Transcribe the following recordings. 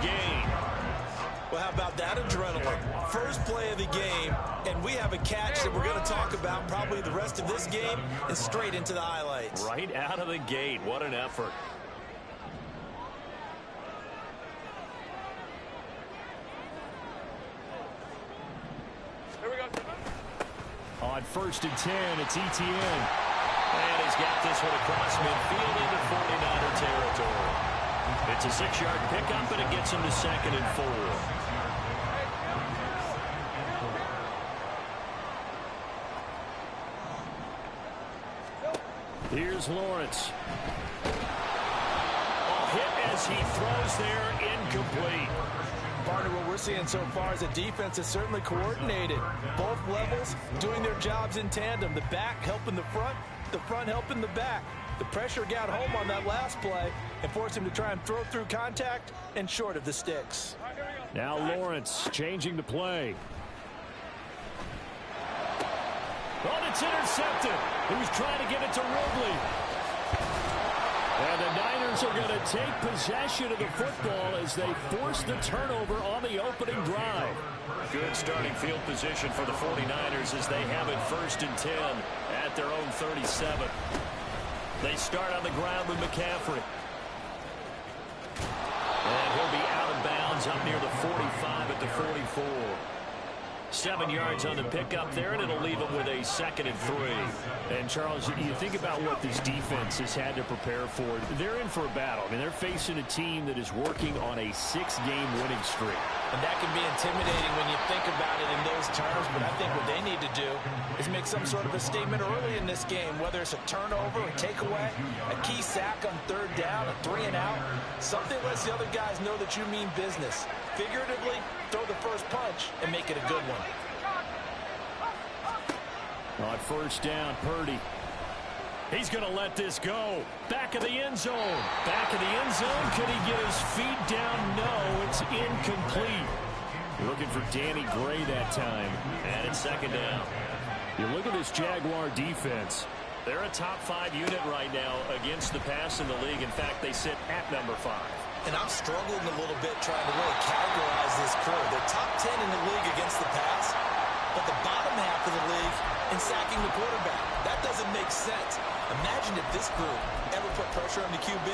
gain. Well, how about that adrenaline? First play of the game, and we have a catch that we're going to talk about probably the rest of this game and straight into the highlights. Right out of the gate. What an effort. Here we go. On 1st and 10, it's Etienne. And he's got this one across midfield into 49er territory. It's a 6-yard pickup, and it gets him to 2nd and 4. Here's Lawrence. Hit as he throws there, incomplete. Partner, what we're seeing so far is a defense that's certainly coordinated. Both levels doing their jobs in tandem. The back helping the front helping the back. The pressure got home on that last play and forced him to try and throw through contact and short of the sticks. Now Lawrence changing the play. Oh, it's intercepted. He was trying to get it to Ridley. And the Niners are going to take possession of the football as they force the turnover on the opening drive. Good starting field position for the 49ers as they have it 1st and 10 at their own 37. They start on the ground with McCaffrey. And he'll be out of bounds up near the 45 at the 44. 7 yards on the pickup there, and it'll leave them with a 2nd and 3. And, Charles, you think about what this defense has had to prepare for. They're in for a battle. I mean, they're facing a team that is working on a 6-game winning streak. And that can be intimidating when you think about it in those terms, but I think what they need to do is make some sort of a statement early in this game, whether it's a turnover, a takeaway, a key sack on 3rd down, a 3-and-out. Something lets the other guys know that you mean business. Figuratively, throw the first punch and make it a good one. On 1st down, Purdy. He's going to let this go. Back of the end zone. Back of the end zone. Could he get his feet down? No, it's incomplete. Looking for Danny Gray that time. And it's 2nd down. You look at this Jaguar defense. They're a top 5 unit right now against the pass in the league. In fact, they sit at number 5. And I'm struggling a little bit trying to really categorize this crew. They're top 10 in the league against the pass, but the bottom half of the league in sacking the quarterback. That doesn't make sense. Imagine if this group ever put pressure on the QB,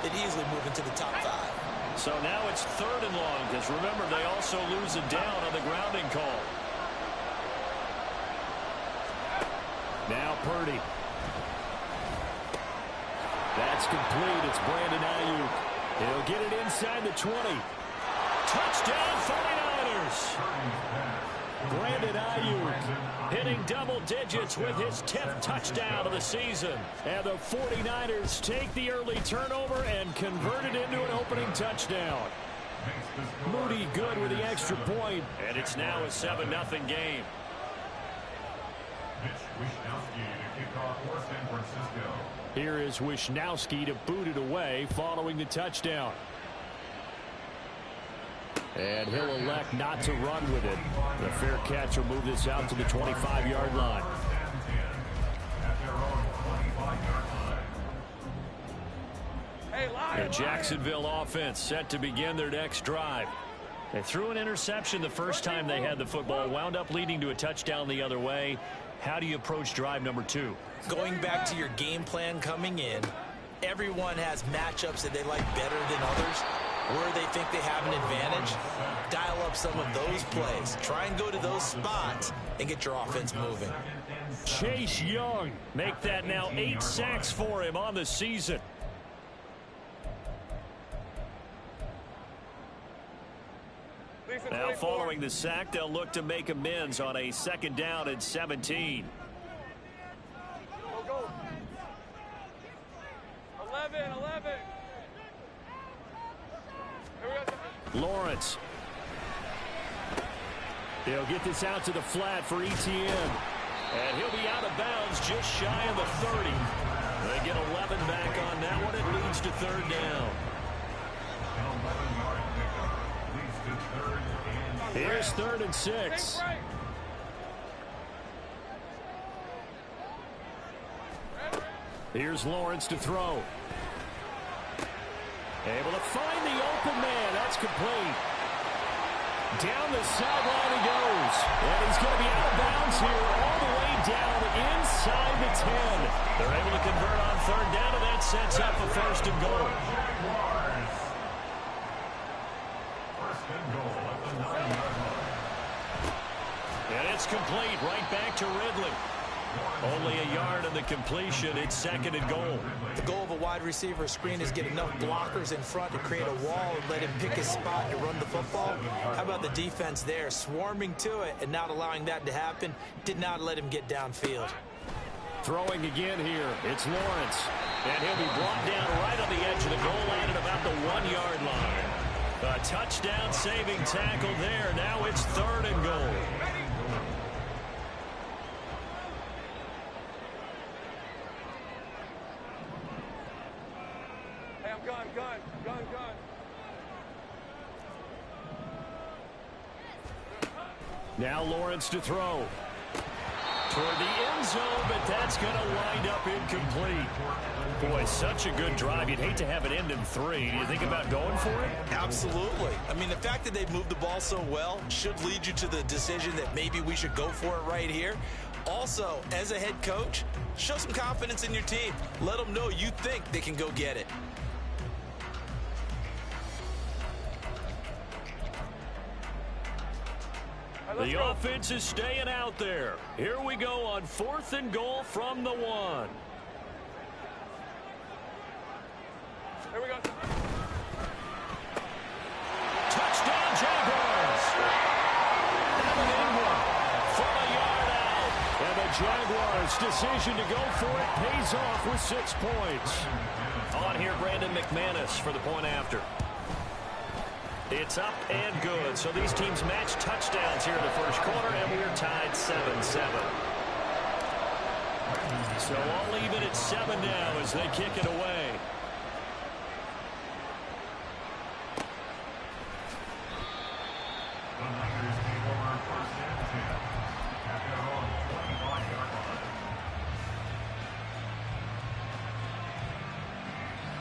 it'd easily move into the top 5. So now it's 3rd and long, because remember, they also lose a down on the grounding call. Now Purdy. That's complete. It's Brandon Ayuk. He'll get it inside the 20. Touchdown 49ers. Brandon Ayuk hitting double digits with his 10th touchdown of the season. And the 49ers take the early turnover and convert it into an opening touchdown. Moody good with the extra point. And it's now a 7-0 game. Here is Wishnowsky to boot it away following the touchdown. And he'll elect not to run with it. The fair catch will move this out to the 25-yard line. The Jacksonville offense set to begin their next drive. They threw an interception the first time they had the football, wound up leading to a touchdown the other way. How do you approach drive number 2? Going back to your game plan coming in, everyone has matchups that they like better than others, where they think they have an advantage. Dial up some of those plays. Try and go to those spots and get your offense moving. Chase Young, make that now 8 sacks for him on the season. Now following the sack, they'll look to make amends on a 2nd down and 17. Go. 11. Lawrence. They'll get this out to the flat for Etienne. And he'll be out of bounds just shy of the 30. They get 11 back on that one. It leads to 3rd down. Here's 3rd and 6. Here's Lawrence to throw. Able to find the open man. That's That's complete. Down the sideline he goes. And he's going to be out of bounds here all the way down inside the 10. They're able to convert on third down, and that sets up a first and goal. And it's complete right back to Ridley. Only a yard on the completion. It's second and goal. The goal of a wide receiver screen is get enough blockers in front to create a wall and let him pick his spot to run the football. How about the defense there, swarming to it and not allowing that to happen? Did not let him get downfield. Throwing again here. It's Lawrence. And he'll be brought down right on the edge of the goal line at about the 1-yard line. A touchdown-saving tackle there. Now it's third and goal. Gun. Now Lawrence to throw. Toward the end zone, but that's going to wind up incomplete. Boy, such a good drive. You'd hate to have it end in 3. Do you think about going for it? Absolutely. I mean, the fact that they've moved the ball so well should lead you to the decision that maybe we should go for it right here. Also, as a head coach, show some confidence in your team. Let them know you think they can go get it. The offense is staying out there. Here we go on 4th and goal from the 1. Here we go. Touchdown, Jaguars. Evan Ingram from a yard out. And the Jaguars' decision to go for it pays off with 6 points. On here, Brandon McManus for the point after. It's up and good. So these teams match touchdowns here in the first quarter, and we're tied 7-7. So all even at 7 now as they kick it away.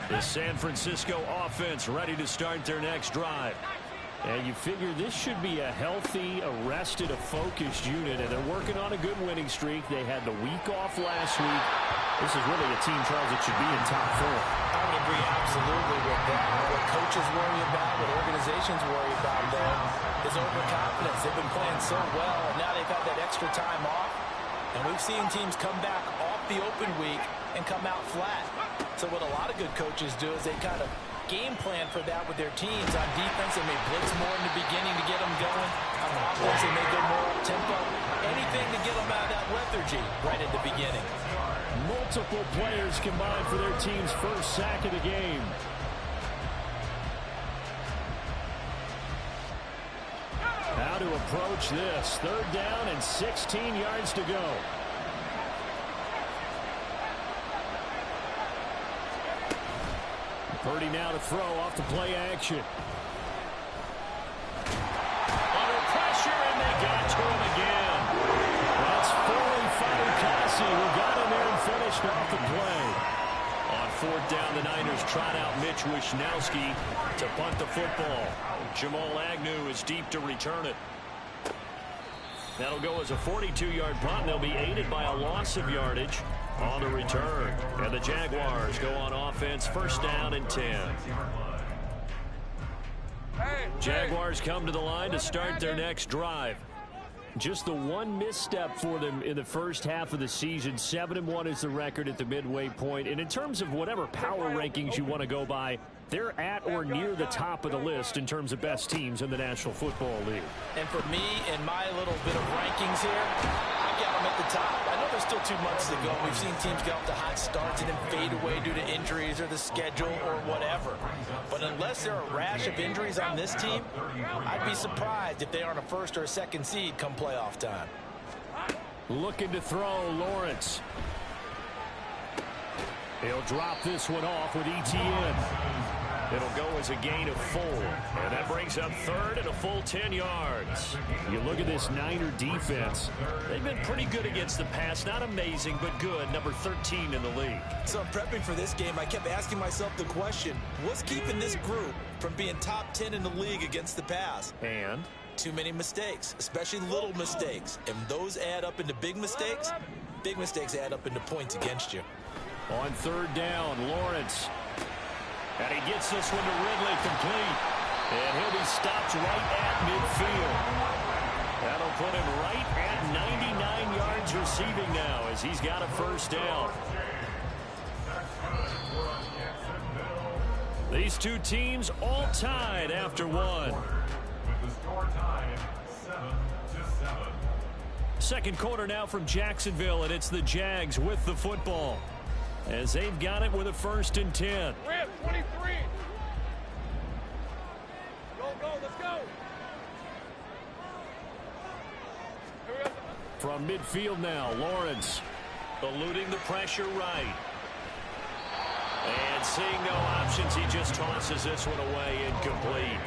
The San Francisco offense ready to start their next drive. And you figure this should be a healthy, arrested, a focused unit, and they're working on a good winning streak. They had the week off last week. This is really a team, Charles, that should be in top 4. I would agree absolutely with that. What coaches worry about, what organizations worry about, though, is overconfidence. They've been playing so well, and now they've had that extra time off. And we've seen teams come back off the open week and come out flat. So what a lot of good coaches do is they kind of game plan for that with their teams. On defense, they may blitz more in the beginning to get them going. On offense, they may go more up-tempo. Anything to get them out of that lethargy right at the beginning. Multiple players combined for their team's first sack of the game. How to approach this. 3rd down and 16 yards to go. Purdy now to throw off the play action. Under pressure, and they got to him again. That's Foley Fatukasi who got in there and finished off the play. On 4th down, the Niners trot out Mitch Wishnowsky to punt the football. Jamal Agnew is deep to return it. That'll go as a 42-yard punt, and they'll be aided by a loss of yardage on the return. And the Jaguars go on offense, 1st down and 10. Jaguars come to the line to start their next drive. Just the one misstep for them in the first half of the season. 7-1 is the record at the midway point. And in terms of whatever power rankings you want to go by, they're at or near the top of the list in terms of best teams in the National Football League. And for me, in my little bit of rankings here, I got them at the top. I know there's still 2 months to go. We've seen teams get off to hot starts and then fade away due to injuries or the schedule or whatever. But unless there are a rash of injuries on this team, I'd be surprised if they aren't a 1st or a 2nd seed come playoff time. Looking to throw, Lawrence. He'll drop this one off with ETN. It'll go as a gain of 4. And that brings up third and a full 10 yards. You look at this Niner defense. They've been pretty good against the pass. Not amazing, but good. Number 13 in the league. So I'm prepping for this game. I kept asking myself the question, what's keeping this group from being top 10 in the league against the pass? And too many mistakes, especially little mistakes. And those add up into big mistakes. Big mistakes add up into points against you. On third down, Lawrence. And he gets this one to Ridley, complete. And he'll be stopped right at midfield. That'll put him right at 99 yards receiving now as he's got a first down. These two teams all tied after one. Second quarter now from Jacksonville, and it's the Jags with the football as they've got it with a 1st and 10. We're at 23. Go, let's go. Here we go. From midfield now, Lawrence eluding the pressure right. And seeing no options, he just tosses this one away, incomplete.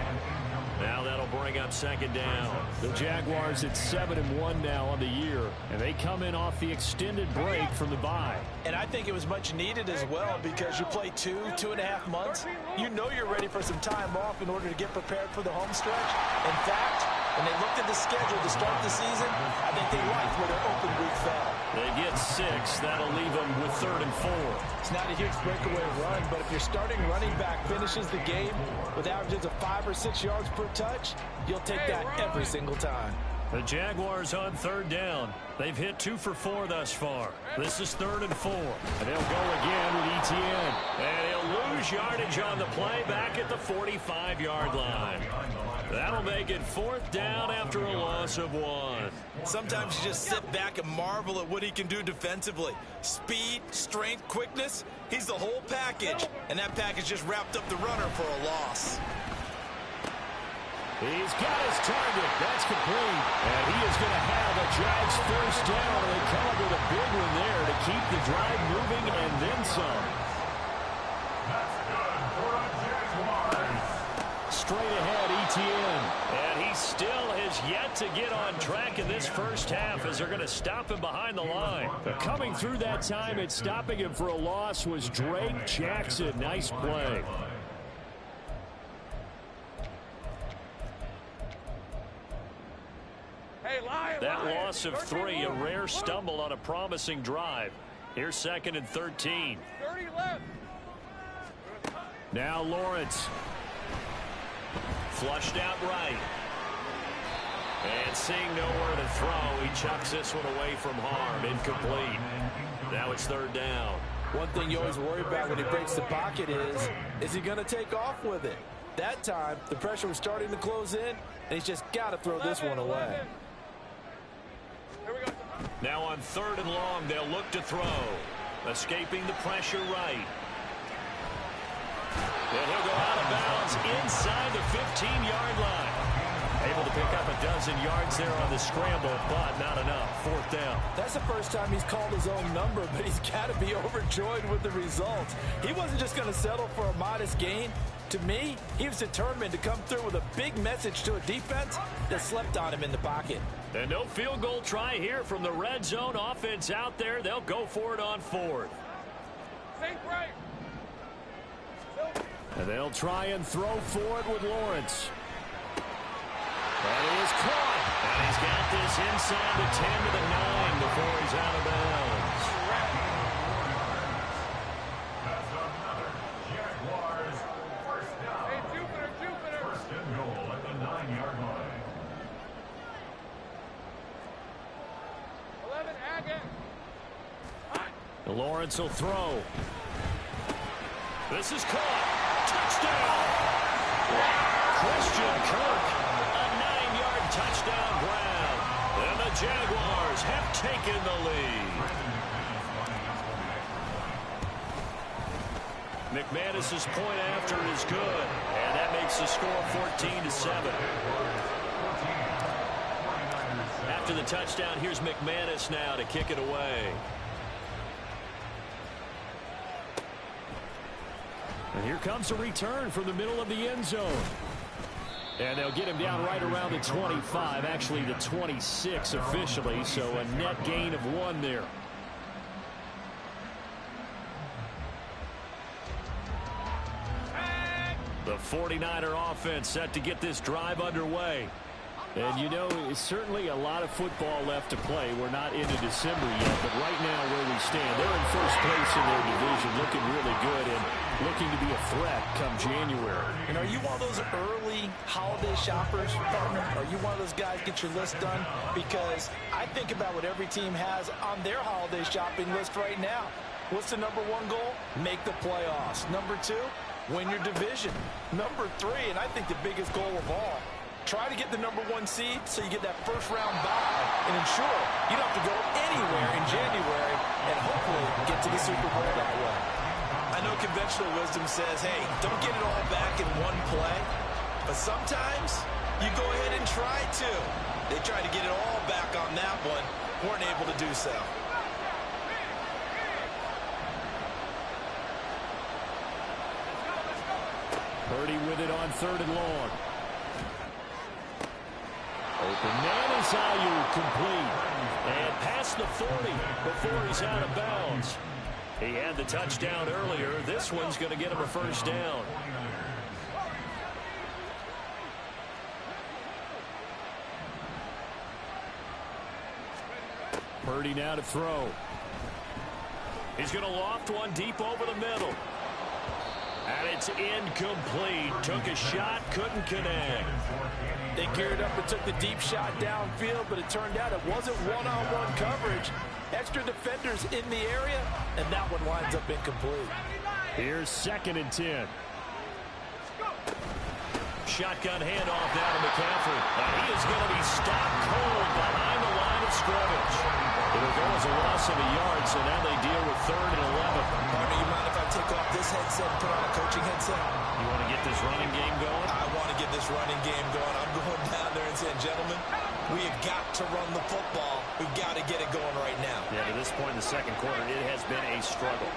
Now that'll bring up 2nd down. The Jaguars at 7-1 now on the year, and they come in off the extended break from the bye. And I think it was much needed as well because you play 2.5 months. You know you're ready for some time off in order to get prepared for the home stretch. In fact, when they looked at the schedule to start the season, I think they liked where their open week fell. They get 6. That'll leave them with 3rd and 4. It's not a huge breakaway run, but if your starting running back finishes the game with averages of 5 or 6 yards per touch, you'll take that every single time. The Jaguars on 3rd down. They've hit 2 for 4 thus far. This is 3rd and 4. And they'll go again with Etienne. And he'll lose yardage on the play back at the 45-yard line. That'll make it 4th down after a loss of 1. Sometimes you just sit back and marvel at what he can do defensively. Speed, strength, quickness, he's the whole package. And that package just wrapped up the runner for a loss. He's got his target. That's complete. And he is going to have a Jags first down. They come up with a big one there to keep the drive moving and then some. Straight ahead, Etienne. And he still has yet to get on track in this first half as they're going to stop him behind the line. But coming through that time and stopping him for a loss was Drake Jackson. Nice play. That loss of 3, a rare stumble on a promising drive. Here's 2nd and 13. 30 left. Now Lawrence. Flushed out right. And seeing nowhere to throw, he chucks this one away from harm. Incomplete. Now it's 3rd down. One thing you always worry about when he breaks the pocket is he going to take off with it? That time, the pressure was starting to close in, and he's just got to throw this one away. Now on 3rd and long, they'll look to throw. Escaping the pressure right. And he'll go out of bounds inside the 15-yard line. Able to pick up a dozen yards there on the scramble, but not enough. 4th down. That's the first time he's called his own number, but he's got to be overjoyed with the result. He wasn't just going to settle for a modest gain. To me, he was determined to come through with a big message to a defense that slept on him in the pocket. And no field goal try here from the red zone offense out there. They'll go for it on 4th. And they'll try and throw for it with Lawrence. And he is caught. And he's got this inside the 10 to the 9 before he's out of bounds. First and goal at the 9-yard line. 11, again. Lawrence will throw. This is caught. Touchdown. Christian Kirk, a 9-yard touchdown grab. And the Jaguars have taken the lead. McManus's point after is good. And that makes the score 14-7. After the touchdown, here's McManus now to kick it away. And here comes a return from the middle of the end zone. And they'll get him down right around the 25, actually the 26 officially, so a net gain of 1 there. The 49er offense set to get this drive underway. And, you know, it's certainly a lot of football left to play. We're not into December yet, but right now where we stand, they're in first place in their division, looking really good and looking to be a threat come January. And are you one of those early holiday shoppers, partner? Are you one of those guys get your list done? Because I think about what every team has on their holiday shopping list right now. What's the number 1 goal? Make the playoffs. Number 2, win your division. Number 3, and I think the biggest goal of all, try to get the number 1 seed so you get that first-round bye and ensure you don't have to go anywhere in January and hopefully get to the Super Bowl that way. I know conventional wisdom says, hey, don't get it all back in one play, but sometimes you go ahead and try to. They tried to get it all back on that one, weren't able to do so. Purdy with it on 3rd and long. Open man is Ayuk, complete. And past the 40 before he's out of bounds. He had the touchdown earlier. This one's going to get him a first down. Purdy now to throw. He's going to loft one deep over the middle. And it's incomplete. Took a shot, couldn't connect. They geared up and took the deep shot downfield, but it turned out it wasn't one-on-one coverage. Extra defenders in the area, and that one winds up incomplete. Here's 2nd and 10. Shotgun handoff down to McCaffrey. And he is going to be stopped cold behind the line of scrimmage. It'll go as a loss of a yard, so now they deal with 3rd and 11. Partner, you mind if I take off this headset and put on a coaching headset? You want to get this running game going? I want to get this running game going. I'm going down there and saying, gentlemen, we have got to run the football. We've got to get it going right now. Yeah, to this point in the second quarter, it has been a struggle.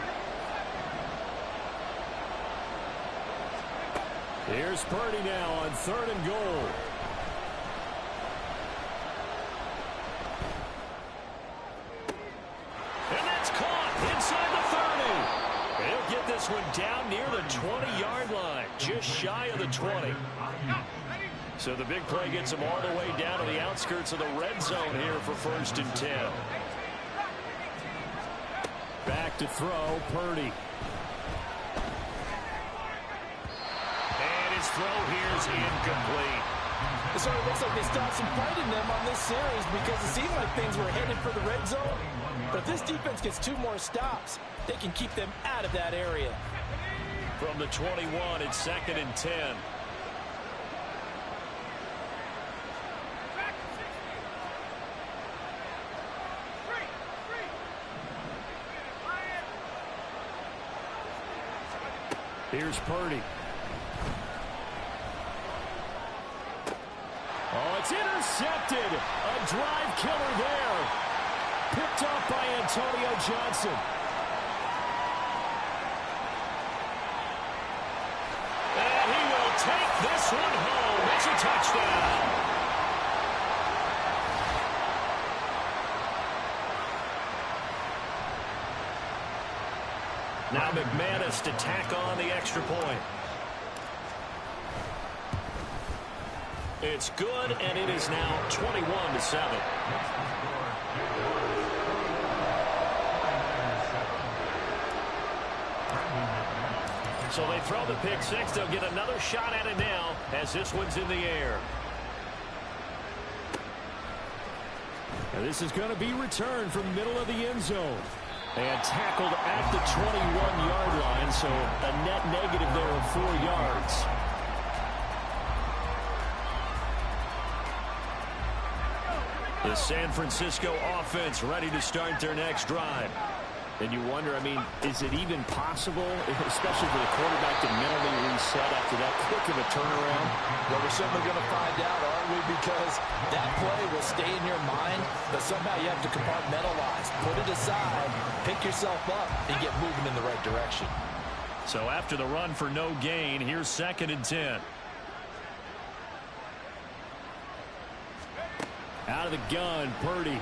Here's Purdy now on 3rd and goal. And that's caught inside the 30. He'll get this one down near the 20-yard line, just shy of the 20. So the big play gets him all the way down to the outskirts of the red zone here for 1st and 10. Back to throw, Purdy. And his throw here is incomplete. It sort of looks like they stopped some fight in them on this series because it seemed like things were headed for the red zone. But if this defense gets 2 more stops, they can keep them out of that area. From the 21, it's 2nd and 10. Here's Purdy. Oh, it's intercepted. A drive killer there. Picked off by Antonio Johnson. And he will take this one home. It's a touchdown. Now McManus to tack on the extra point. It's good, and it is now 21-7. So they throw the pick six. They'll get another shot at it now as this one's in the air. And this is going to be returned from the middle of the end zone. And tackled at the 21-yard line, so a net negative there of 4 yards. The San Francisco offense ready to start their next drive. And you wonder, I mean, is it even possible, especially for the quarterback, to mentally reset after that quick of a turnaround? Well, we're certainly going to find out, aren't we? Because that play will stay in your mind, but somehow you have to compartmentalize. Put it aside, pick yourself up, and get moving in the right direction. So after the run for no gain, here's 2nd and 10. Out of the gun, Purdy.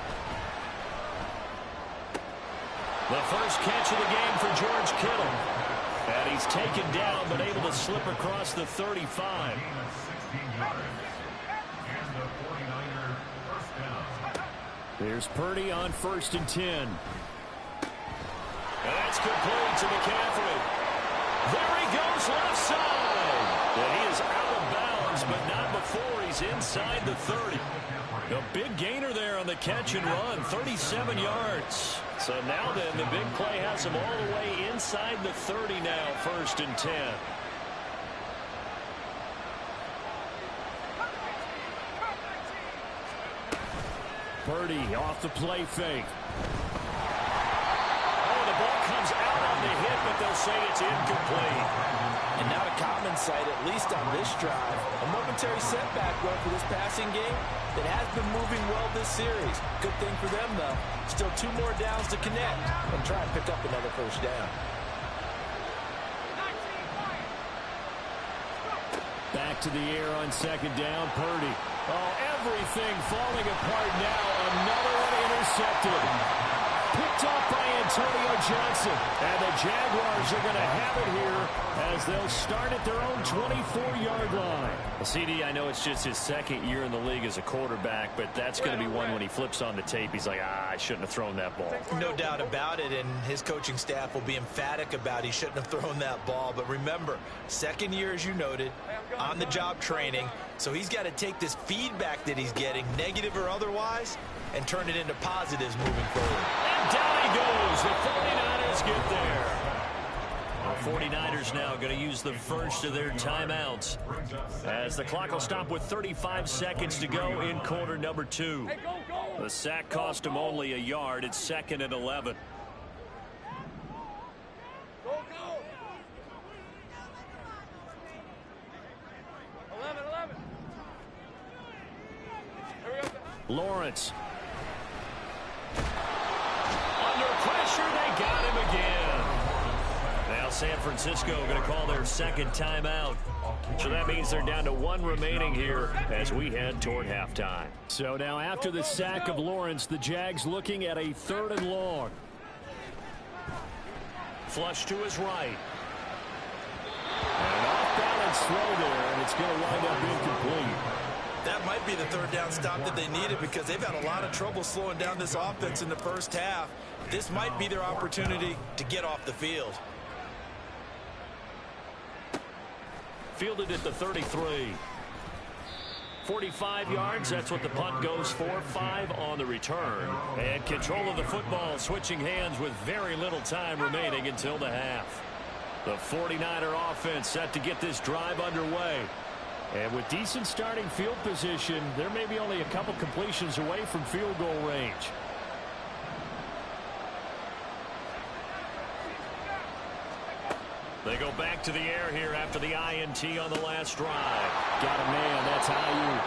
The first catch of the game for George Kittle. And he's taken down, but able to slip across the 35. Here's Purdy on 1st and 10. That's complete to McCaffrey. There he goes left side. And he is out of bounds, but not before he's inside the 30. A big gainer there on the catch and run, 37 yards. So now then, the big play has him all the way inside the 30 now, 1st and 10. Purdy off the play fake. Oh, the ball comes out on the hit, but they'll say it's incomplete. And now a common sight, at least on this drive. A momentary setback, though, for this passing game that has been moving well this series. Good thing for them, though. Still 2 more downs to connect and try and pick up another 1st down. Back to the air on 2nd down, Purdy. Oh, everything falling apart now. Another one intercepted. Picked off by Antonio Johnson. And the Jaguars are going to have it here as they'll start at their own 24-yard line. Well, CD, I know it's just his 2nd year in the league as a quarterback, but that's going to be one when he flips on the tape. He's like, I shouldn't have thrown that ball. No doubt about it, and his coaching staff will be emphatic about he shouldn't have thrown that ball. But remember, 2nd year, as you noted, on-the-job training. So he's got to take this feedback that he's getting, negative or otherwise, and turn it into positives moving forward. And down he goes. The 49ers get there. The 49ers now going to use the first of their timeouts as the clock will stop with 35 seconds to go in quarter number 2. The sack cost him only a yard. It's 2nd and 11. Go, go. 11. Hurry up. Lawrence. Under pressure, they got him again. Now San Francisco going to call their 2nd timeout. So that means they're down to 1 remaining here as we head toward halftime. So now after the sack of Lawrence, the Jags looking at a 3rd and long. Flush to his right. An off-balance throw there, and it's going to wind up incomplete. That might be the 3rd down stop that they needed because they've had a lot of trouble slowing down this offense in the 1st half. This might be their opportunity to get off the field. Fielded at the 33. 45 yards, that's what the punt goes for. 5 on the return. And control of the football switching hands with very little time remaining until the half. The 49er offense set to get this drive underway. And with decent starting field position, there may be only a couple completions away from field goal range. They go back to the air here after the INT on the last drive. Got a man, that's Ayuk.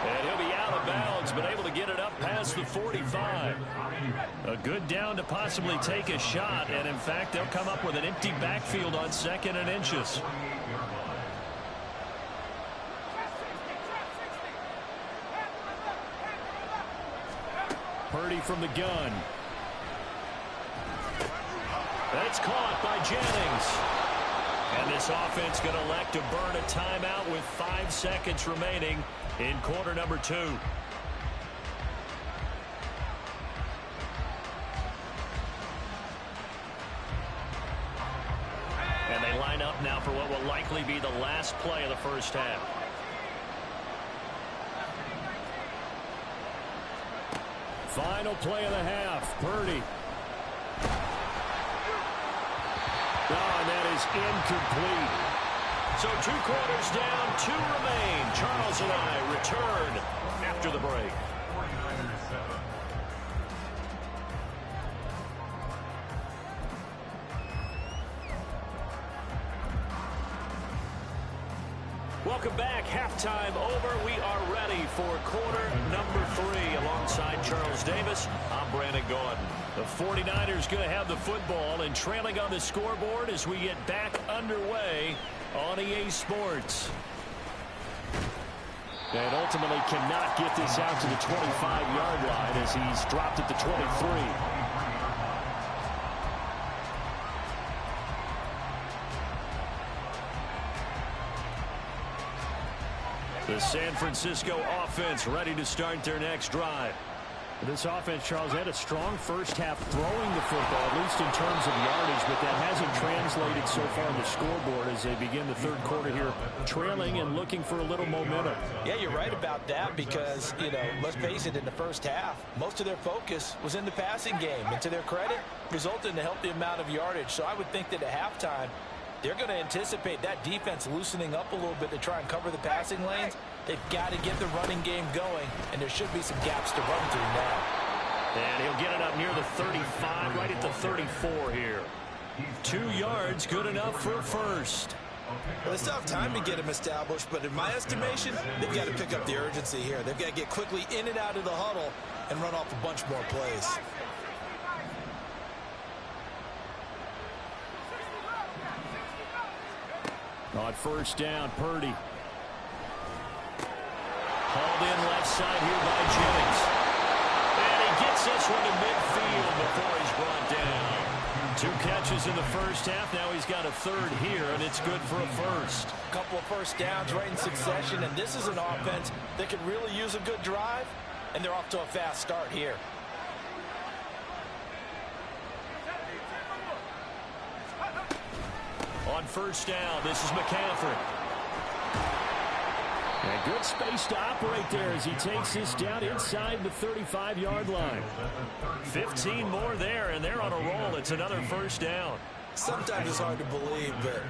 And he'll be out of bounds, but able to get it up past the 45. A good down to possibly take a shot, and in fact, they'll come up with an empty backfield on 2nd and inches. Purdy from the gun. That's caught by Jennings. And this offense going to elect to burn a timeout with 5 seconds remaining in quarter number 2. And they line up now for what will likely be the last play of the 1st half. Final play of the half. Purdy. Oh, and that is incomplete. So 2 quarters down, 2 remain. Charles and I return after the break. Welcome back. Halftime over. We are ready for quarter number 3. Alongside Charles Davis, I'm Brandon Gaudin. The 49ers going to have the football and trailing on the scoreboard as we get back underway on EA Sports. And ultimately cannot get this out to the 25-yard line as he's dropped at the 23. The San Francisco offense ready to start their next drive. This offense, Charles, had a strong first half throwing the football, at least in terms of yardage, but that hasn't translated so far on the scoreboard as they begin the third quarter here, trailing and looking for a little momentum. Yeah, you're right about that because, let's face it, in the first half, most of their focus was in the passing game. And to their credit, resulted in a healthy amount of yardage. So I would think that at halftime, they're going to anticipate that defense loosening up a little bit to try and cover the passing lanes. They've got to get the running game going, and there should be some gaps to run through now. And he'll get it up near the 35, right at the 34 here. 2 yards, good enough for a first. Well, it's tough time to get him established, but in my estimation, they've got to pick up the urgency here. They've got to get quickly in and out of the huddle and run off a bunch more plays. On first down, Purdy. Hauled in left side here by Jennings. And he gets this one to midfield before he's brought down. 2 catches in the first half. Now he's got a third here, and it's good for a first. A couple of first downs right in succession, and this is an offense that could really use a good drive, and they're off to a fast start here. On first down, this is McCaffrey. And good space to operate there as he takes this down inside the 35-yard line. 15 more there, and they're on a roll. It's another first down. Sometimes it's hard to believe, but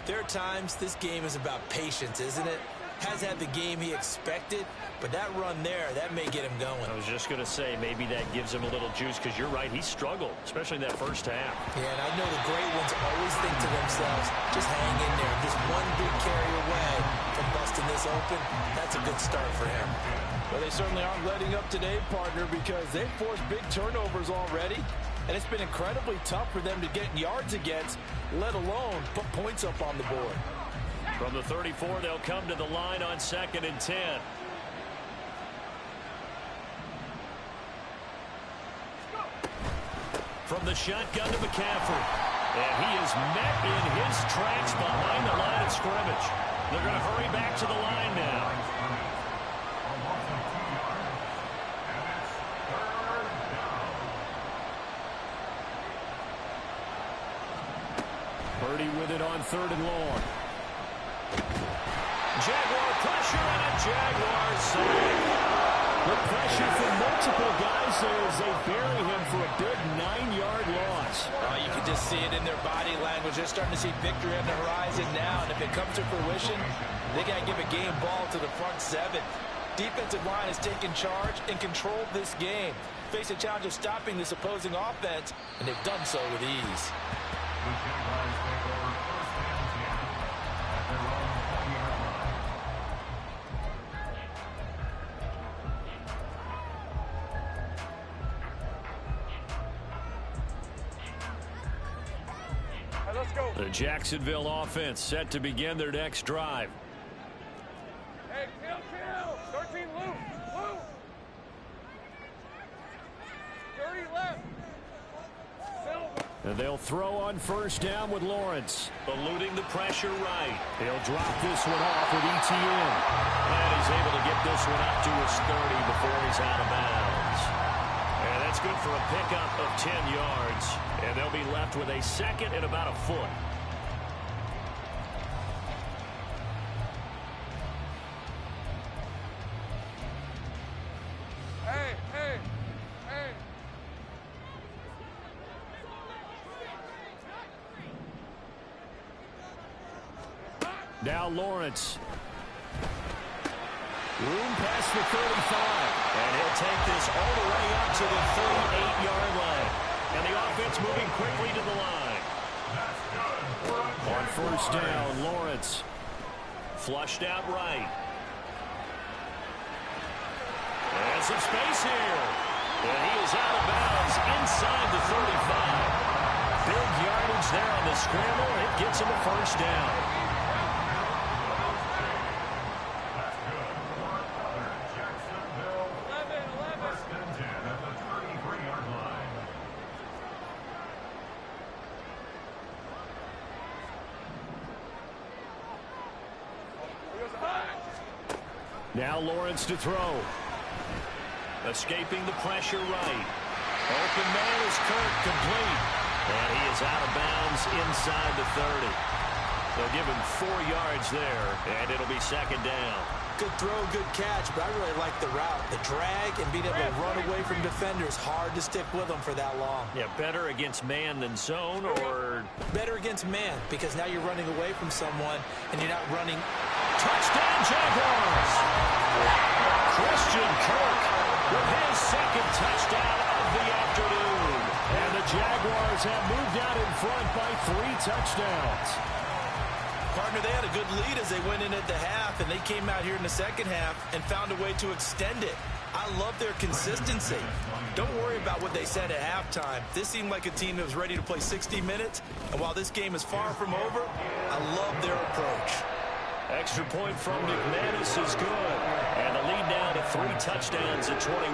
there are times this game is about patience, isn't it? Has had the game he expected, but that run there, that may get him going. I was just going to say, maybe that gives him a little juice, because you're right, he struggled, especially in that first half. Yeah, and I know the great ones always think to themselves, just hang in there. Just one big carry away from busting this open. That's a good start for him. Well, they certainly aren't letting up today, partner, because they've forced big turnovers already, and it's been incredibly tough for them to get yards against, let alone put points up on the board. From the 34, they'll come to the line on 2nd and 10. From the shotgun to McCaffrey. And he is met in his tracks behind the line of scrimmage. They're going to hurry back to the line now. Purdy with it on 3rd and long. Jaguar pressure and a Jaguar sack. The pressure from multiple guys there as they bury him for a big 9-yard loss. You can just see it in their body language. They're starting to see victory on the horizon now, and if it comes to fruition, they got to give a game ball to the front 7. Defensive line has taken charge and controlled this game. Face a challenge of stopping this opposing offense, and they've done so with ease. The Jacksonville offense set to begin their next drive. Hey, kill. 13 loose. 30 left. And they'll throw on first down with Lawrence. Eluding the pressure right. He'll drop this one off with ETN. And he's able to get this one up to his 30 before he's out of bounds. And that's good for a pickup of 10 yards. And they'll be left with a 2nd and about a foot. Hey. Now Lawrence. Room past the 35. And he'll take this all the way up to the 38-yard line. And the offense moving quickly to the line. On first down, Lawrence flushed out right. And some space here. And he is out of bounds inside the 35. Big yardage there on the scramble. It gets him a first down. Now Lawrence to throw. Escaping the pressure right. Open man is Kirk, complete. And he is out of bounds inside the 30. They'll give him 4 yards there, and it'll be second down. Good throw, good catch, but I really like the route. The drag and being able to run away from defenders. Hard to stick with them for that long. Yeah, better against man than zone, or? Better against man, because now you're running away from someone, and you're not running. Touchdown, Jaguars! Christian Kirk with his second touchdown of the afternoon. And the Jaguars have moved out in front by 3 touchdowns. Partner, they had a good lead as they went in at the half, and they came out here in the second half and found a way to extend it. I love their consistency. Don't worry about what they said at halftime. This seemed like a team that was ready to play 60 minutes, and while this game is far from over, I love their approach. Extra point from McManus is good. And the lead now to 3 touchdowns at 21.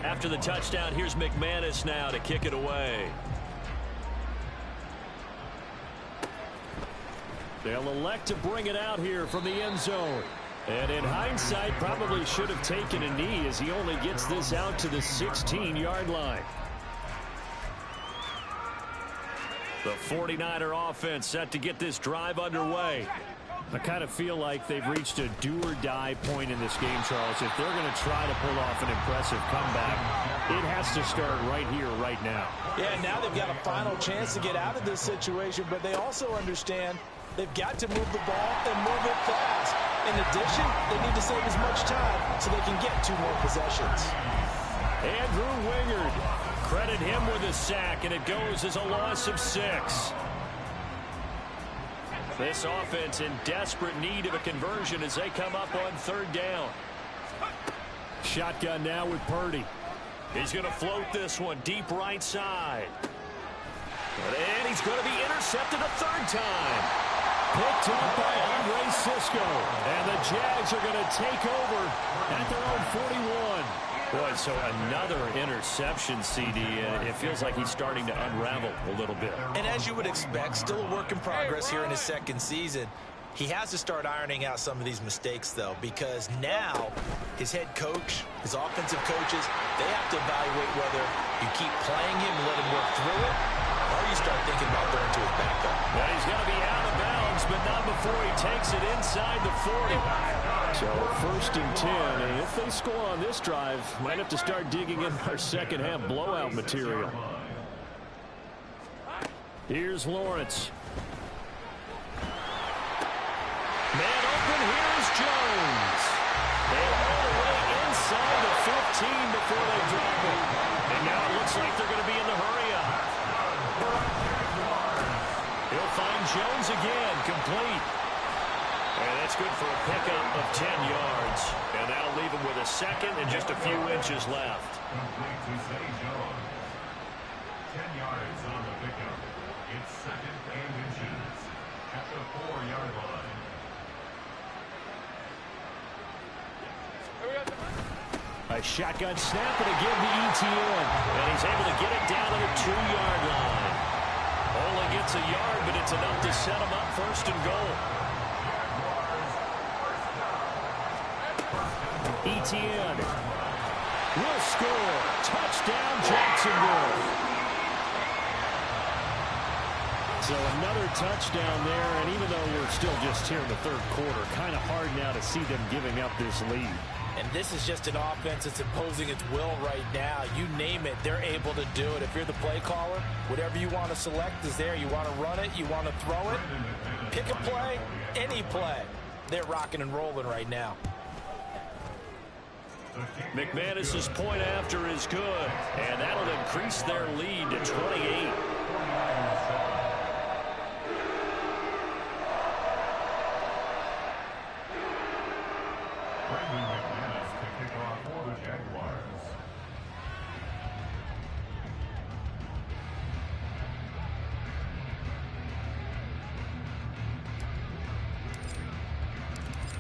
After the touchdown, here's McManus now to kick it away. They'll elect to bring it out here from the end zone. And in hindsight, probably should have taken a knee as he only gets this out to the 16-yard line. The 49er offense set to get this drive underway. I kind of feel like they've reached a do-or-die point in this game, Charles. If they're going to try to pull off an impressive comeback, it has to start right here, right now. Yeah, now they've got a final chance to get out of this situation, but they also understand they've got to move the ball and move it fast. In addition, they need to save as much time so they can get 2 more possessions. Andrew Wingard, credit him with a sack, and it goes as a loss of 6. This offense in desperate need of a conversion as they come up on 3rd down. Shotgun now with Purdy. He's going to float this one deep right side. And he's going to be intercepted a 3rd time. Picked up by Andre Cisco. And the Jags are going to take over at their own 41. Boy, so another interception, CD. It feels like he's starting to unravel a little bit. And as you would expect, still a work in progress here in his 2nd season. He has to start ironing out some of these mistakes, though, because now his head coach, his offensive coaches, they have to evaluate whether you keep playing him and let him work through it, or you start thinking about throwing to his backup. Well, he's going to be out of bounds, but not before he takes it inside the 40. So 1st and 10, and if they score on this drive, might have to start digging in our second half blowout material. Here's Lawrence. Man open, here's Jones. And all the way inside the 15 before they drop it. And now it looks like they're going to be in the hurry-up. He'll find Jones again, complete. And that's good for a pickup of 10 yards. And that'll leave him with a 2nd and just a few inches left. Complete to Zay Jones. 10 yards on the pickup. It's 2nd and inches at the 4-yard line. A shotgun snap and a give to Etienne. And he's able to get it down to the 2-yard line. Only gets a yard, but it's enough to set him up 1st and goal. Etienne will score. Touchdown, Jacksonville. So another touchdown there, and even though we're still just here in the 3rd quarter, kind of hard now to see them giving up this lead. And this is just an offense that's imposing its will right now. You name it, they're able to do it. If you're the play caller, whatever you want to select is there. You want to run it, you want to throw it. Pick a play, any play. They're rocking and rolling right now. McManus's point after is good, and that'll increase their lead to 28. Brandon McManus to kick off for the Jaguars.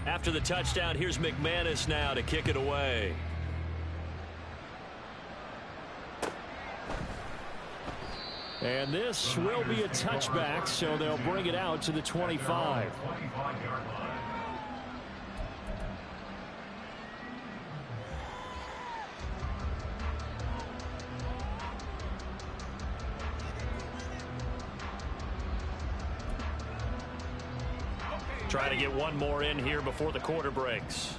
After the touchdown, here's McManus now to kick it away. And this will be a touchback, so they'll bring it out to the 25. 25-yard line. Trying to get one more in here before the quarter breaks.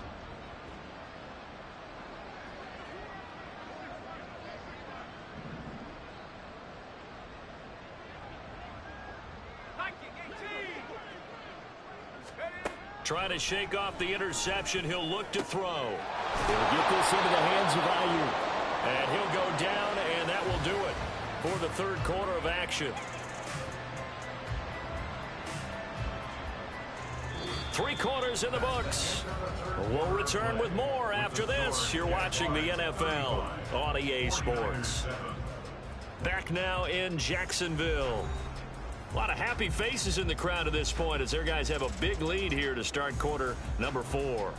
Trying to shake off the interception. He'll look to throw. He'll get this into the hands of Ayuk. And he'll go down, and that will do it for the third quarter of action. 3 quarters in the books. We'll return with more after this. You're watching the NFL on EA Sports. Back now in Jacksonville. A lot of happy faces in the crowd at this point as their guys have a big lead here to start quarter number 4.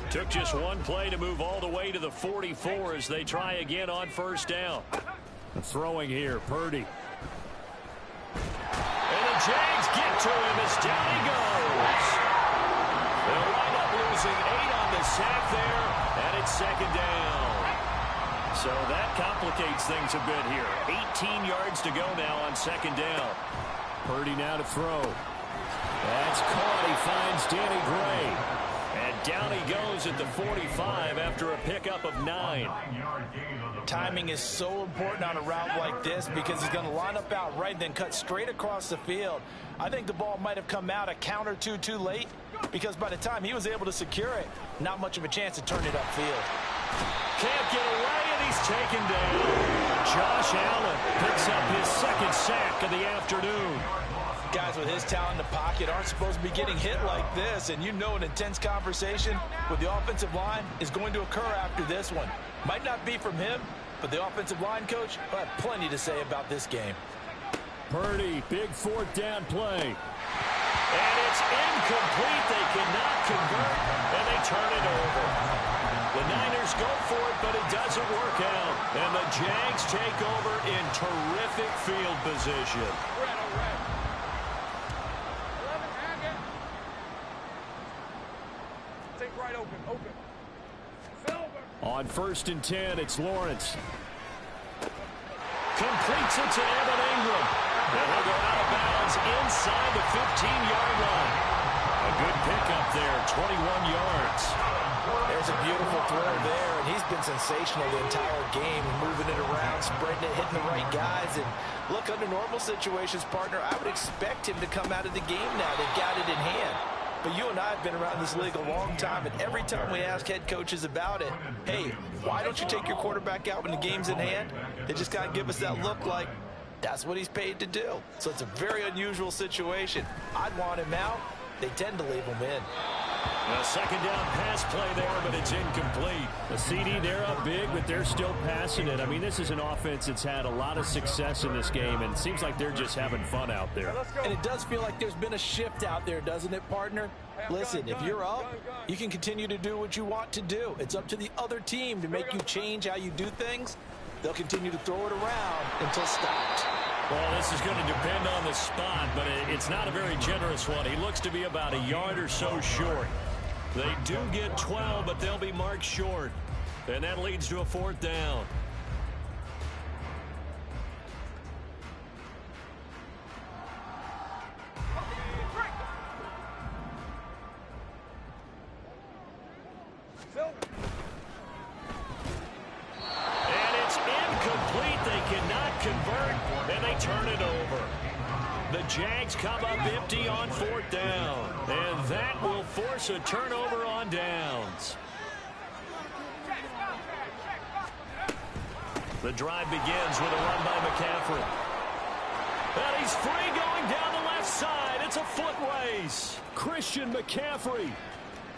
Took just one play to move all the way to the 44 as they try again on first down. Throwing here, Purdy. And the Jags get to him as down he goes. They'll wind up losing 8 on the sack there, and it's second down. So that complicates things a bit here. 18 yards to go now on second down. Purdy now to throw. That's caught. He finds Danny Gray. And down he goes at the 45 after a pickup of 9. Timing is so important on a route like this because he's going to line up out right and then cut straight across the field. I think the ball might have come out a count or two too late because by the time he was able to secure it, not much of a chance to turn it upfield. Can't get away, and he's taken down. Josh Allen picks up his second sack of the afternoon. Guys with his talent in the pocket aren't supposed to be getting hit like this, and you know an intense conversation with the offensive line is going to occur after this one. Might not be from him, but the offensive line coach will have plenty to say about this game. Purdy, big fourth down play. And it's incomplete. They cannot convert, and they turn it over. The Niners go for it, but it doesn't work out. And the Jags take over in terrific field position. On 1st and 10, it's Lawrence. Completes it to Evan Ingram. And he'll go out of bounds inside the 15-yard line. A good pickup there, 21 yards. There's a beautiful throw there, and he's been sensational the entire game, moving it around, spreading it, hitting the right guys. And look, under normal situations, partner, I would expect him to come out of the game now. They've got it in hand. But you and I have been around this league a long time, and every time we ask head coaches about it, hey, why don't you take your quarterback out when the game's in hand? They just kind of give us that look like that's what he's paid to do. So it's a very unusual situation. I'd want him out. They tend to leave him in. A second down pass play there, but it's incomplete. The CD, they're up big, but they're still passing it. I mean, this is an offense that's had a lot of success in this game, and it seems like they're just having fun out there. And it does feel like there's been a shift out there, doesn't it, partner? Listen, if you're up, you can continue to do what you want to do. It's up to the other team to make you change how you do things. They'll continue to throw it around until stopped. Well, this is going to depend on the spot, but it's not a very generous one. He looks to be about a yard or so short. They do get 12, but they'll be marked short. And that leads to a 4th down. And it's incomplete. They cannot convert, and they turn it over. The Jags come up empty on 4th down. And that will force a turnover on downs. The drive begins with a run by McCaffrey. And he's free going down the left side. It's a foot race. Christian McCaffrey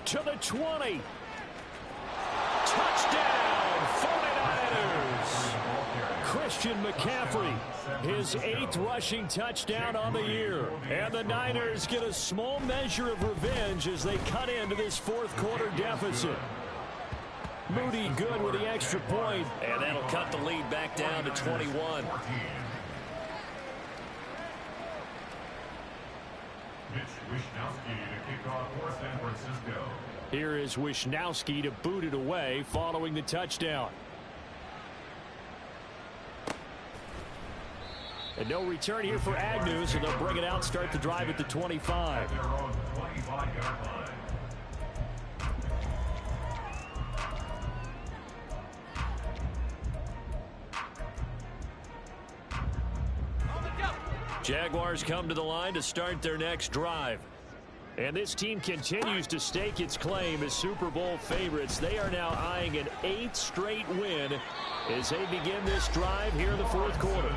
to the 20. Touchdown, 49ers. Christian McCaffrey, his 8th rushing touchdown on the year. And the Niners get a small measure of revenge as they cut into this 4th quarter deficit. Moody good with the extra point, and that'll cut the lead back down to 21. Mitch Wishnowsky to kick off for San Francisco. Here is Wishnowsky to boot it away following the touchdown. And no return here for Agnew, so they'll bring it out, start the drive at the 25. Their own 25-yard line. Jaguars come to the line to start their next drive. And this team continues to stake its claim as Super Bowl favorites. They are now eyeing an 8th straight win as they begin this drive here in the 4th quarter.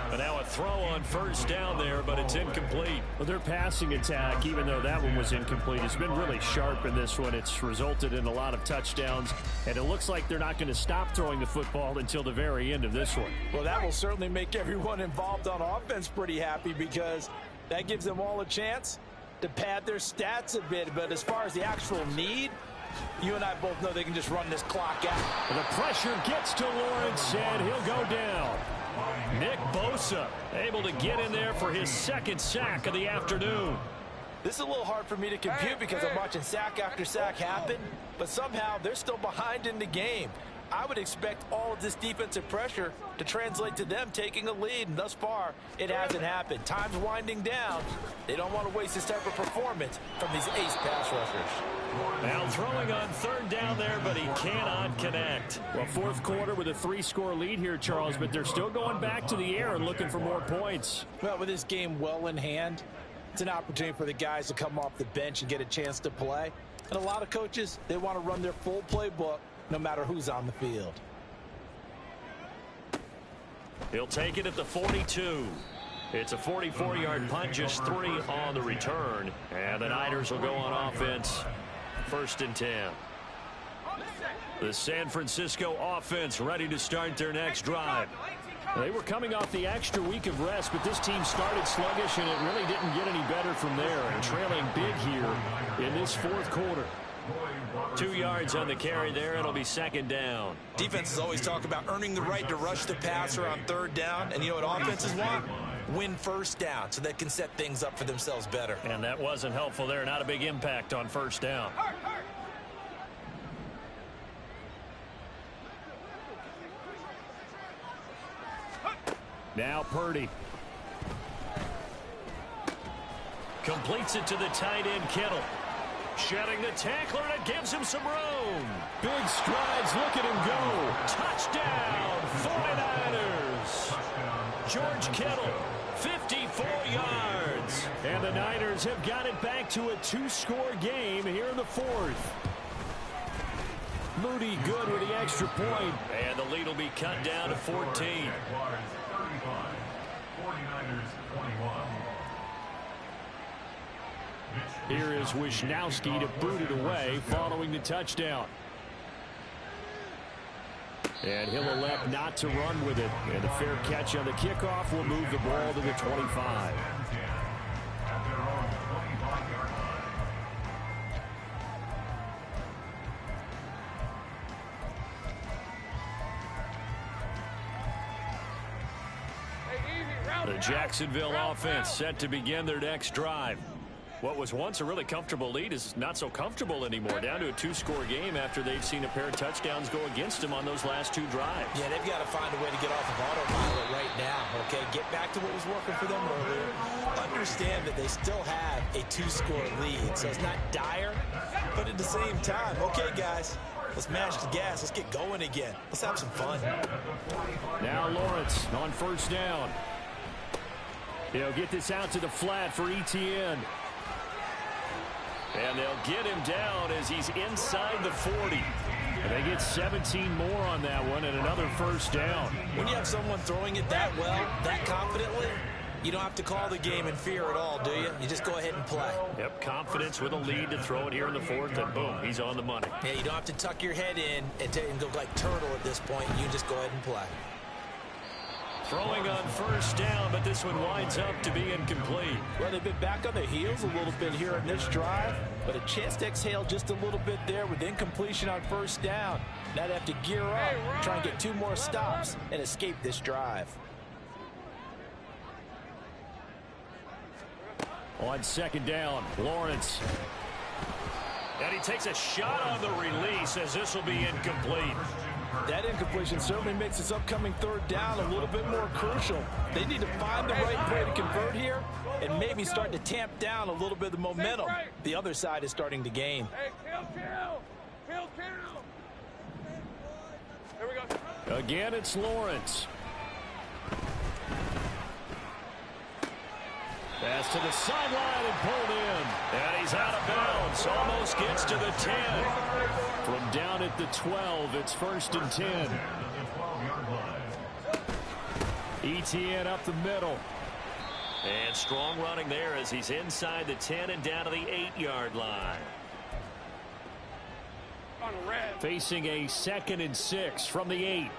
And now a throw on 1st down there, but it's incomplete. Well, their passing attack, even though that one was incomplete, has been really sharp in this one. It's resulted in a lot of touchdowns, and it looks like they're not going to stop throwing the football until the very end of this one. Well, that will certainly make everyone involved on offense pretty happy because that gives them all a chance to pad their stats a bit. But as far as the actual need, you and I both know they can just run this clock out. The pressure gets to Lawrence, and he'll go down. Nick Bosa able to get in there for his 2nd sack of the afternoon. This is a little hard for me to compute because I'm watching sack after sack happen, but somehow they're still behind in the game. I would expect all of this defensive pressure to translate to them taking a lead, and thus far, it hasn't happened. Time's winding down. They don't want to waste this type of performance from these ace pass rushers. Now throwing on 3rd down there, but he cannot connect. Well, 4th quarter with a 3-score lead here, Charles, but they're still going back to the air and looking for more points. Well, with this game well in hand, it's an opportunity for the guys to come off the bench and get a chance to play. And a lot of coaches, they want to run their full playbook no matter who's on the field. He'll take it at the 42. It's a 44-yard punt, just 3 on the return. And the Niners will go on offense. 1st and 10. The San Francisco offense ready to start their next drive. They were coming off the extra week of rest, but this team started sluggish, and it really didn't get any better from there. And trailing big here in this 4th quarter. 2 yards on the carry there. It'll be 2nd down. Defenses always talk about earning the right to rush the passer on 3rd down. And you know what offenses want? Win 1st down so they can set things up for themselves better. And that wasn't helpful there. Not a big impact on 1st down. Now Purdy. Completes it to the tight end, Kittle. Shedding the tackler, and it gives him some room. Big strides. Look at him go. Touchdown, 49ers. George Kittle, 54 yards. And the Niners have got it back to a 2-score game here in the 4th. Moody good with the extra point. And the lead will be cut down to 14. 49ers 21. Here is Wishnowsky to boot it away following the touchdown. And he'll elect not to run with it. And a fair catch on the kickoff will move the ball to the 25. The Jacksonville offense set to begin their next drive. What was once a really comfortable lead is not so comfortable anymore. Down to a 2-score game after they've seen a pair of touchdowns go against them on those last 2 drives. Yeah, they've got to find a way to get off of autopilot right now, okay? Get back to what was working for them earlier. Understand that they still have a 2-score lead, so it's not dire, but at the same time, okay, guys, let's mash the gas. Let's get going again. Let's have some fun. Now Lawrence on 1st down. He'll get this out to the flat for Etienne. And they'll get him down as he's inside the 40. And they get 17 more on that one and another first down. When you have someone throwing it that well, that confidently, you don't have to call the game in fear at all, do you? You just go ahead and play. Yep, confidence with a lead to throw it here in the fourth, and boom, he's on the money. Yeah, you don't have to tuck your head in and go like turtle at this point. You just go ahead and play. Throwing on first down, but this one winds up to be incomplete. Well, they've been back on their heels a little bit here in this drive, but a chance to exhale just a little bit there with incompletion on first down. Now they have to gear up, try and get 2 more stops, and escape this drive. On second down, Lawrence. And he takes a shot on the release as this will be incomplete. That incompletion certainly makes this upcoming third down a little bit more crucial. They need to find the right play to convert here and maybe start to tamp down a little bit of the momentum the other side is starting to gain. Hey, kill. Here we go. Again, it's Lawrence. Pass to the sideline and pulled in. And he's out of bounds. Almost gets to the 10. From down at the 12, it's first and 10. Etienne up the middle. And strong running there as he's inside the 10 and down to the 8-yard line. On the red. Facing a 2nd and 6 from the 8.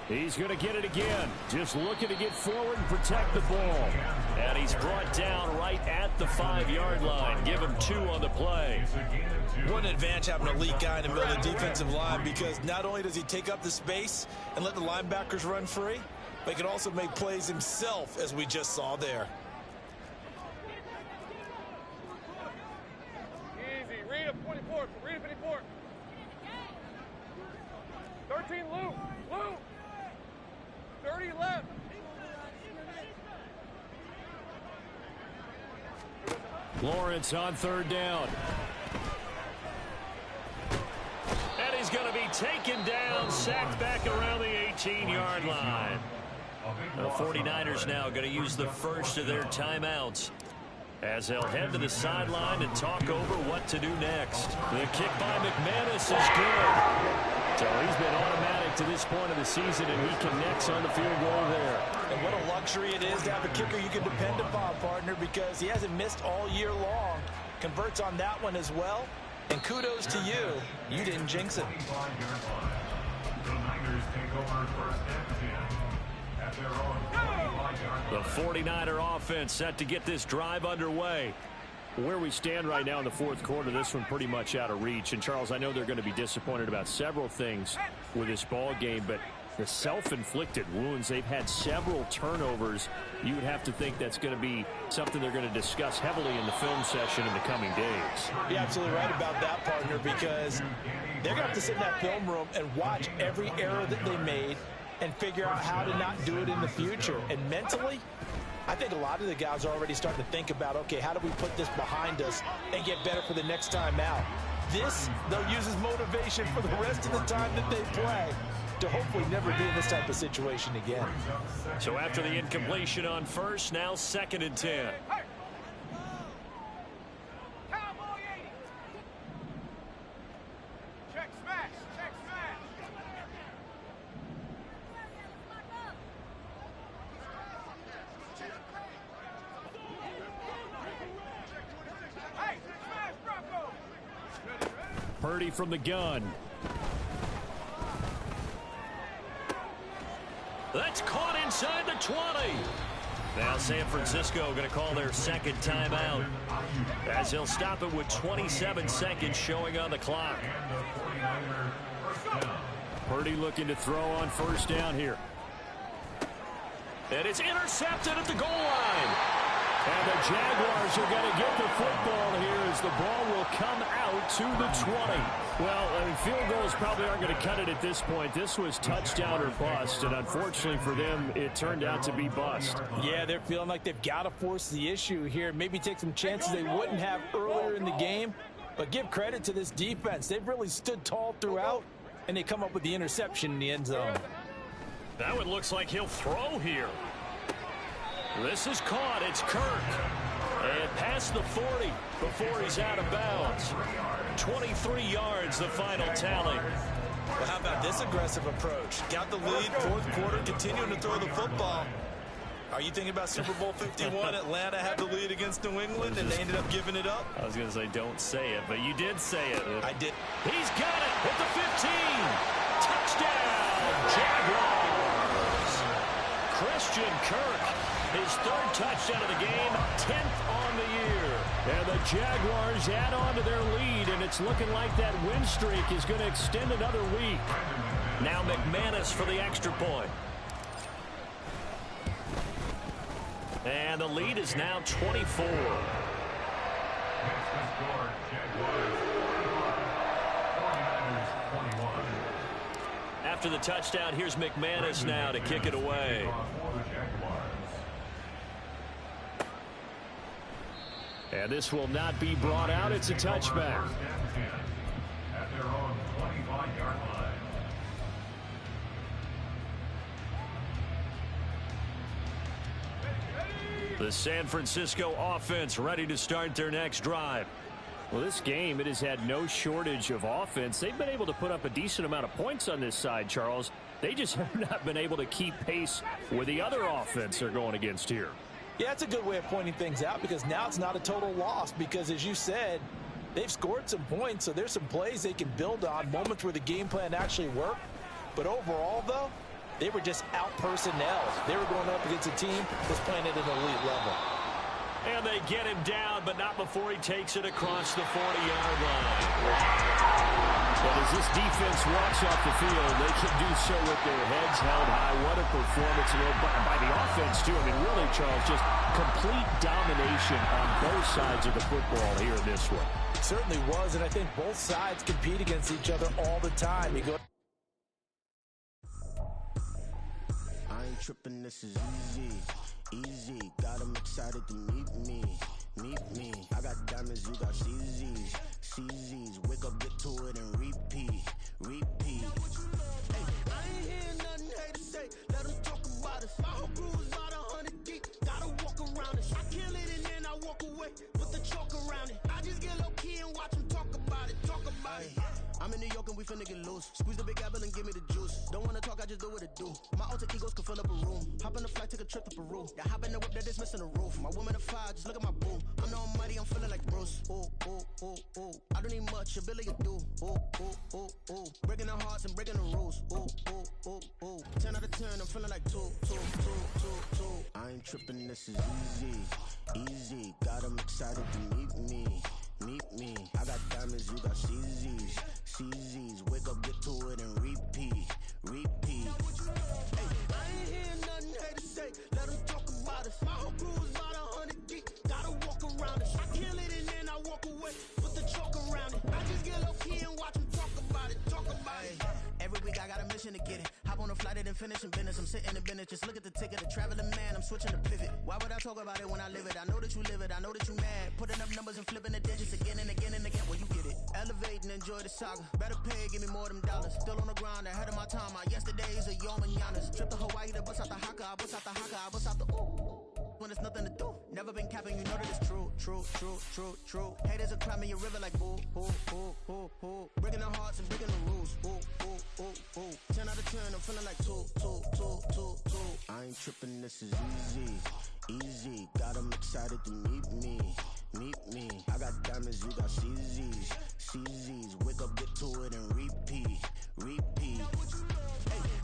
He's going to get it again. Just looking to get forward and protect the ball. And he's brought down right at the 5-yard line. Give him 2 on the play. What an advantage having an elite guy in the middle of the defensive line, because not only does he take up the space and let the linebackers run free, but he can also make plays himself, as we just saw there. Easy. Read up 24. Read up 24. 13 loop. 30 left. Lawrence on third down. And he's going to be taken down, sacked back around the 18-yard line. The 49ers now going to use the first of their timeouts as they'll head to the sideline and talk over what to do next. The kick by McManus is good. So he's been automatic to this point of the season, and he connects on the field goal there. And what a luxury it is to have a kicker you can depend upon, partner, because he hasn't missed all year long. Converts on that one as well. And kudos to you. You didn't jinx it. The 49er offense set to get this drive underway. Where we stand right now in the fourth quarter, this one pretty much out of reach. And, Charles, I know they're going to be disappointed about several things with this ball game, but the self-inflicted wounds, they've had several turnovers. You would have to think that's going to be something they're going to discuss heavily in the film session in the coming days. You're absolutely right about that, partner, because they're going to have to sit in that film room and watch every error that they made and figure out how to not do it in the future. And mentally, I think a lot of the guys are already starting to think about, okay, how do we put this behind us and get better for the next time out? This, they'll use as motivation for the rest of the time that they play to hopefully never be in this type of situation again. So after the incompletion on first, now 2nd and 10. Purdy from the gun. That's caught inside the 20. Now San Francisco going to call their second timeout as they'll stop it with 27 seconds showing on the clock. Purdy looking to throw on first down here. And it's intercepted at the goal line. And the Jaguars are going to get the football here as the ball will come out to the 20. Well, I mean, field goals probably aren't going to cut it at this point. This was touchdown or bust, and unfortunately for them, it turned out to be bust. Yeah, they're feeling like they've got to force the issue here. Maybe take some chances they wouldn't have earlier in the game. But give credit to this defense. They've really stood tall throughout, and they come up with the interception in the end zone. That one looks like he'll throw here. This is caught. It's Kirk. And past the 40 before he's out of bounds. 23 yards, the final tally. Well, how about this aggressive approach? Got the lead, fourth quarter, continuing to throw the football. Are you thinking about Super Bowl 51? Atlanta had the lead against New England, and they ended up giving it up? I was going to say don't say it, but you did say it. I did. He's got it at the 15. Touchdown, Jaguars. Christian Kirk, his third touchdown of the game, 10th on the year. And the Jaguars add on to their lead, and it's looking like that win streak is going to extend another week. Now McManus for the extra point. And the lead is now 24. After the touchdown, here's McManus now to kick it away. And this will not be brought out. It's a touchback. At their own 25-yard line. The San Francisco offense ready to start their next drive. Well, this game, it has had no shortage of offense. They've been able to put up a decent amount of points on this side, Charles. They just have not been able to keep pace with the other offense they're going against here. Yeah, it's a good way of pointing things out because now it's not a total loss because, as you said, they've scored some points, so there's some plays they can build on, moments where the game plan actually worked. But overall, though, they were just out-personnel. They were going up against a team that's playing at an elite level. And they get him down, but not before he takes it across the 40-yard line. But as this defense walks off the field, they can do so with their heads held high. What a performance by the offense, too. I mean, really, Charles, just complete domination on both sides of the football here in this one. It certainly was, and I think both sides compete against each other all the time. You go. I ain't tripping, this is easy, got them excited to meet me, I got diamonds, you got CZs, wake up, get to it, and repeat, hey, I ain't hear nothing haters say, let them talk about us, my whole crew is about 100 deep, gotta walk around it, I kill it and then I walk away, with the chalk around it, I just get low key and watch them talk about it. I'm in New York and we finna get loose. Squeeze the big apple and give me the juice. Don't wanna talk, I just do what it do. My alter egos can fill up a room. Hop on the flight, take a trip to Peru. Yeah, hop in the whip that is missing the roof. My woman a fire, just look at my boo. I'm the almighty, I'm feeling like Bruce. Ooh. I don't need much, ability to do. Ooh. Breaking the hearts and breaking the rules. Ooh. 10 out of 10, I'm feeling like 2. I ain't tripping, this is easy. Got them excited to meet me. I got diamonds, you got CZs, wake up, get to it, and repeat. Hey, I ain't hear nothing haters say, let them talk about us. My whole crew is about 100 deep, gotta walk around it. I kill it and then I walk away, put the chalk around it. I just get low key and watch them talk about it. Every week I got a mission to get it. Hop on a flight and then finish in business. I'm sitting in business, just look at the ticket. A traveling man, I'm switching to pivot. Why would I talk about it when I live it? I know that you live it, I know that you mad. Putting up numbers and flipping the digits again and again and again. Well, you get it. Elevate and enjoy the saga. Better pay, give me more them dollars. Still on the grind, ahead of my time. My yesterdays are your mananas. Trip to Hawaii to bust out the haka. I bust out the haka, I bust out the ooh. When there's nothing to do. Never been capping, you know that it's true. Haters are climbing your river like boo. Breaking the hearts and breaking the rules. Ooh. 10 out of 10, I'm feeling like 2. I ain't tripping, this is easy. Got them excited to meet me. I got diamonds, you got CZs, wake up, get to it, and repeat. Hey,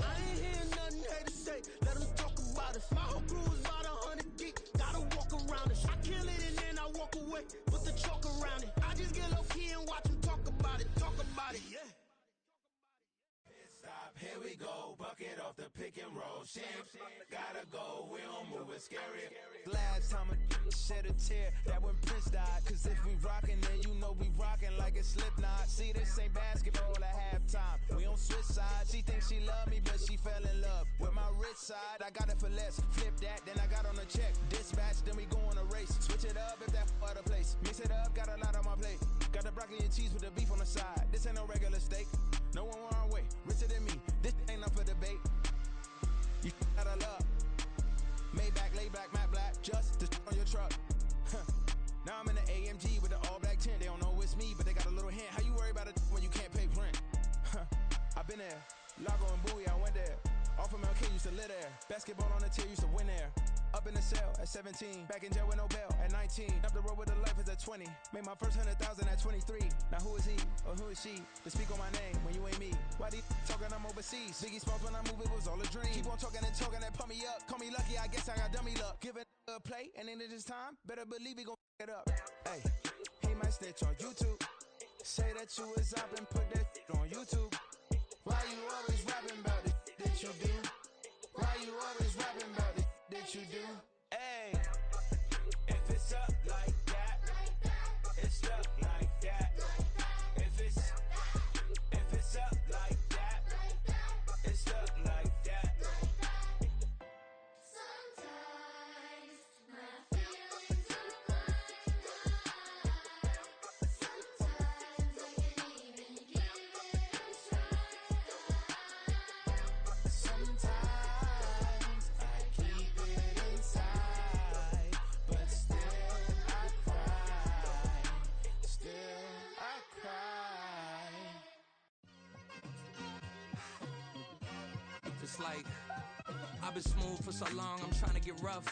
I ain't hear nothing haters say, let them talk about us. My whole crew is about 100 deep, gotta walk around it. I kill it and then I walk away, put the chalk around it. I just get low key and watch them talk about it, yeah. Stop, here we go, bucket off the pick and roll. Champs, gotta go, we don't move, it's scary. Last time a shed a tear, that when Prince died. Cause if we rockin', then you know we rockin' like it's Slipknot. See, this ain't basketball at halftime. We on switch sides. She thinks she love me, but she fell in love with my rich side. I got it for less. Flip that, then I got on a check. Dispatch, then we go on a race. Switch it up if that other place. Mix it up, got a lot on my plate. Got the broccoli and cheese with the beef on the side. This ain't no regular steak. No one wrong way, richer than me. This ain't up for debate. lay black, matte black, just the on your truck. Now I'm in the AMG with the all black tint. They don't know it's me, but they got a little hint. How you worry about it when you can't pay rent? I've been there. Lago and Bowie, I went there. Off of MLK, used to live there. Basketball on the tier, used to win there. Up in the cell at 17. Back in jail with no bail at 19. Up the road with the life is at 20. Made my first 100,000 at 23. Now who is he or who is she to speak on my name when you ain't me? Why they talking I'm overseas? Biggie Smalls when I move, it was all a dream. Keep on talking and pump me up. Call me lucky, I guess I got dummy luck. Give it a play, and then it's time. Better believe he gon' it up. Hey, he might snitch on YouTube. Say that you was up and put that on YouTube. Why you always rapping about it that you do? Why you always rapping about it that you do? Hey, if it's up like that, it's up like that. If it's up like that, it's up like that. Sometimes my feelings are blind. Sometimes I can't even give it a try. Sometimes I keep it inside, but still I cry. Still I cry. It's like I've been smooth for so long, I'm trying to get rough.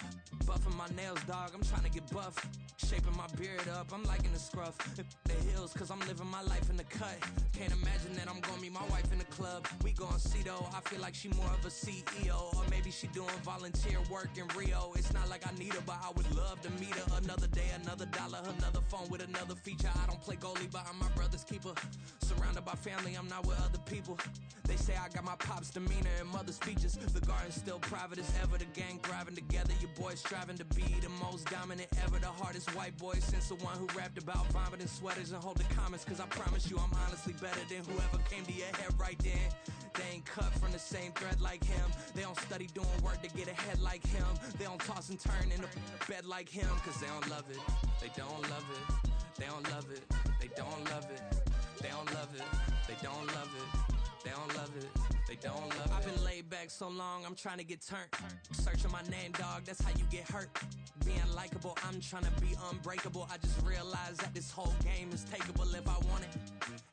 Buffing my nails, dog, I'm trying to get buff. Shaping my beard up, I'm liking the scruff. The hills, cause I'm living my life in the cut. Can't imagine that I'm gonna meet my wife in the club. We gon' see though, I feel like she more of a CEO. Or maybe she doing volunteer work in Rio. It's not like I need her, but I would love to meet her. Another day, another dollar, another phone with another feature. I don't play goalie, but I'm my brother's keeper. Surrounded by family, I'm not with other people. They say I got my pop's demeanor and mother's features. The garden's still private as ever. The gang thriving together. Your boys striving to be the most dominant ever. The hardest white boy since the one who rapped about vomiting sweaters and holding comments. Cause I promise you I'm honestly better than whoever came to your head right then. They ain't cut from the same thread like him. They don't study doing work to get ahead like him. They don't toss and turn in the bed like him. Cause they don't love it. They don't love it. They don't love it. They don't love it. They don't love it. They don't love it. They don't love it. They don't love it. I've been laid back so long, I'm trying to get turned. Searching my name, dog, that's how you get hurt. Being likable, I'm trying to be unbreakable. I just realized that this whole game is takeable if I want it.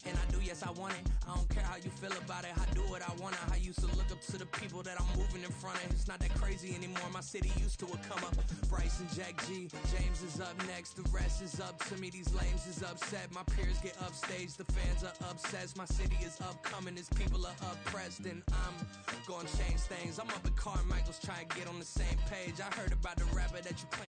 And I do, yes, I want it. I don't care how you feel about it. I do what I want. I used to look up to the people that I'm moving in front of. It's not that crazy anymore. My city used to a come up. Bryce and Jack G. James is up next. The rest is up to me. These lames is upset. My peers get upstaged. The fans are obsessed. My city is upcoming. Its people are oppressed. And I'm gonna change things. I'm up at Carmichael's trying to get on the same page. I heard about the rapper that you claim.